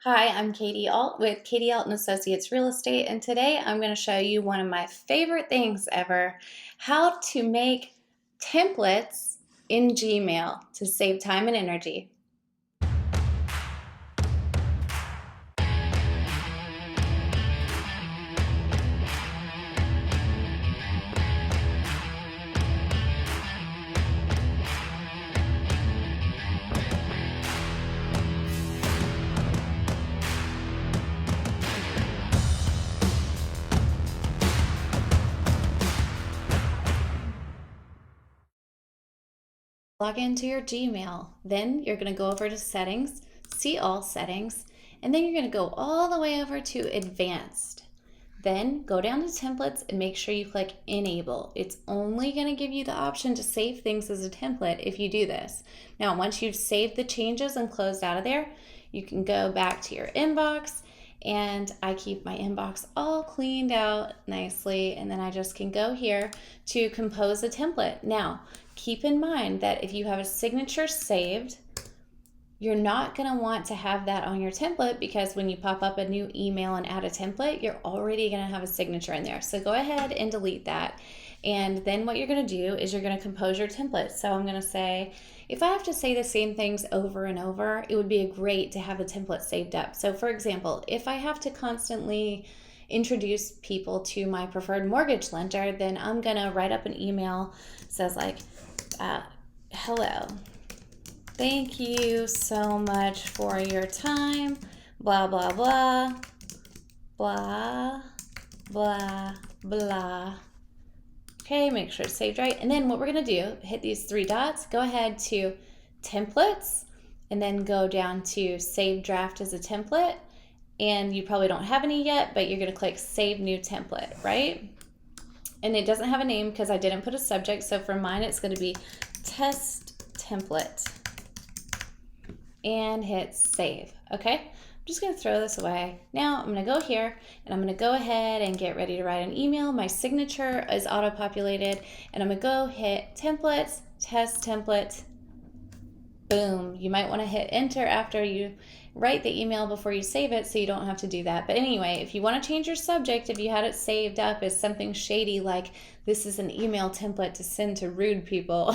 Hi, I'm Katie Alt with Katie Alt and Associates Real Estate, and today I'm going to show you one of my favorite things ever, how to make templates in Gmail to save time and energy. Log into your Gmail. Then you're going to go over to Settings, see All Settings, and then you're going to go all the way over to Advanced. Then go down to Templates and make sure you click Enable. It's only going to give you the option to save things as a template if you do this. Now, once you've saved the changes and closed out of there, you can go back to your inbox, and I keep my inbox all cleaned out nicely, and then I just can go here to compose a template. Now, keep in mind that if you have a signature saved, you're not going to want to have that on your template because when you pop up a new email and add a template, you're already going to have a signature in there. So go ahead and delete that. And then what you're going to do is you're going to compose your template. So I'm going to say, if I have to say the same things over and over, it would be great to have a template saved up. So for example, if I have to constantly introduce people to my preferred mortgage lender, then I'm going to write up an email that says like, hello. Thank you so much for your time, blah, blah, blah, blah, blah, blah. Okay, make sure it's saved right. And then what we're going to do, hit these three dots, go ahead to Templates, and then go down to Save Draft as a Template. And you probably don't have any yet, but you're going to click Save New Template, right? And it doesn't have a name because I didn't put a subject. So for mine, it's going to be Test Template. And hit save. Okay, I'm just going to throw this away. Now I'm going to go here and I'm going to go ahead and get ready to write an email. My signature is auto-populated and I'm going to go hit templates, test template, boom. You might want to hit enter after you write the email before you save it so you don't have to do that. But anyway, if you want to change your subject, if you had it saved up as something shady like this is an email template to send to rude people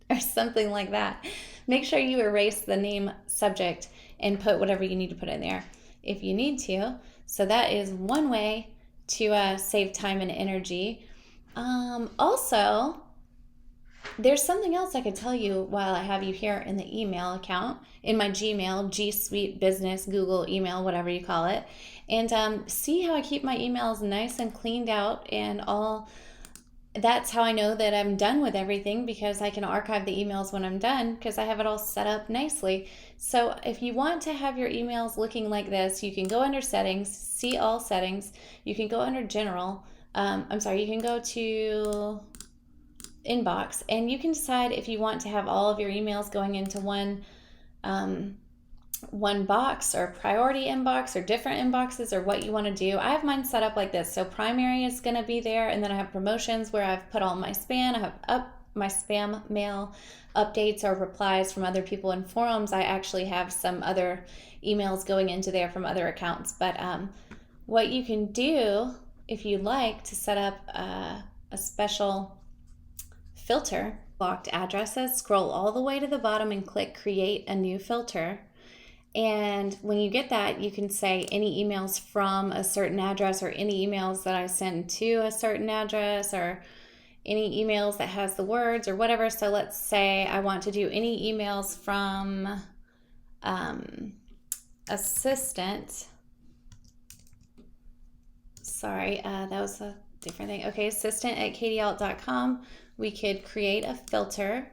or something like that, make sure you erase the name subject and put whatever you need to put in there if you need to. So that is one way to save time and energy. Also, there's something else I could tell you while I have you here in the email account, in my Gmail, G Suite Business, Google email, whatever you call it. And see how I keep my emails nice and cleaned out and all. That's how I know that I'm done with everything because I can archive the emails when I'm done because I have it all set up nicely. So if you want to have your emails looking like this, you can go under settings, see all settings. You can go under general. You can go to inbox and you can decide if you want to have all of your emails going into one box or priority inbox or different inboxes or what you want to do. I have mine set up like this. So primary is going to be there, and then I have promotions where I've put all my spam. I have up my spam mail updates or replies from other people in forums. I actually have some other emails going into there from other accounts. But what you can do if you'd like to set up a special filter, blocked addresses, scroll all the way to the bottom and click create a new filter. And when you get that, you can say any emails from a certain address or any emails that I send to a certain address or any emails that has the words or whatever. So let's say I want to do any emails from assistant. Sorry, that was a different thing. Okay, assistant@katiealt.com. We could create a filter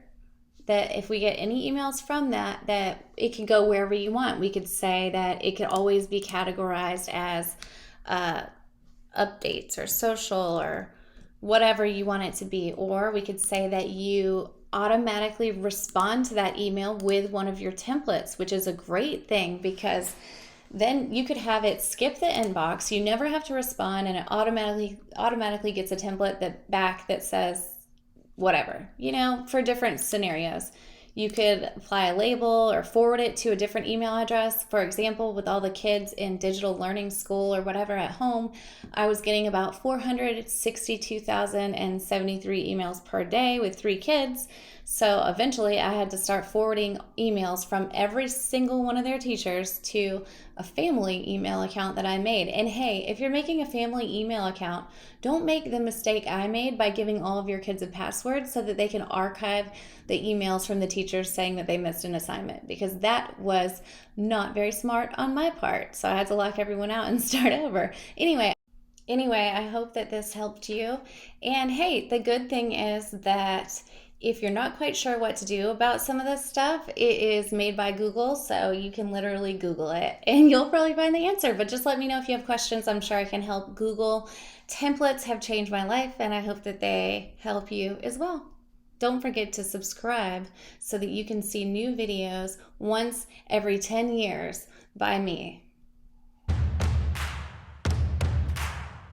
that if we get any emails from that it can go wherever you want. We could say that it could always be categorized as updates or social or whatever you want it to be. Or we could say that you automatically respond to that email with one of your templates, which is a great thing because then you could have it skip the inbox. You never have to respond and it automatically gets a template back that says whatever, for different scenarios. You could apply a label or forward it to a different email address. For example, with all the kids in digital learning school or whatever at home, I was getting about 462,073 emails per day with 3 kids. So eventually I had to start forwarding emails from every single one of their teachers to a family email account that I made. And hey, if you're making a family email account, don't make the mistake I made by giving all of your kids a password so that they can archive the emails from the teachers saying that they missed an assignment, because that was not very smart on my part. So I had to lock everyone out and start over. Anyway, I hope that this helped you. And hey, the good thing is that if you're not quite sure what to do about some of this stuff, it is made by Google, so you can literally Google it and you'll probably find the answer. But just let me know if you have questions. I'm sure I can help. Google templates have changed my life, and I hope that they help you as well. Don't forget to subscribe so that you can see new videos once every 10 years by me.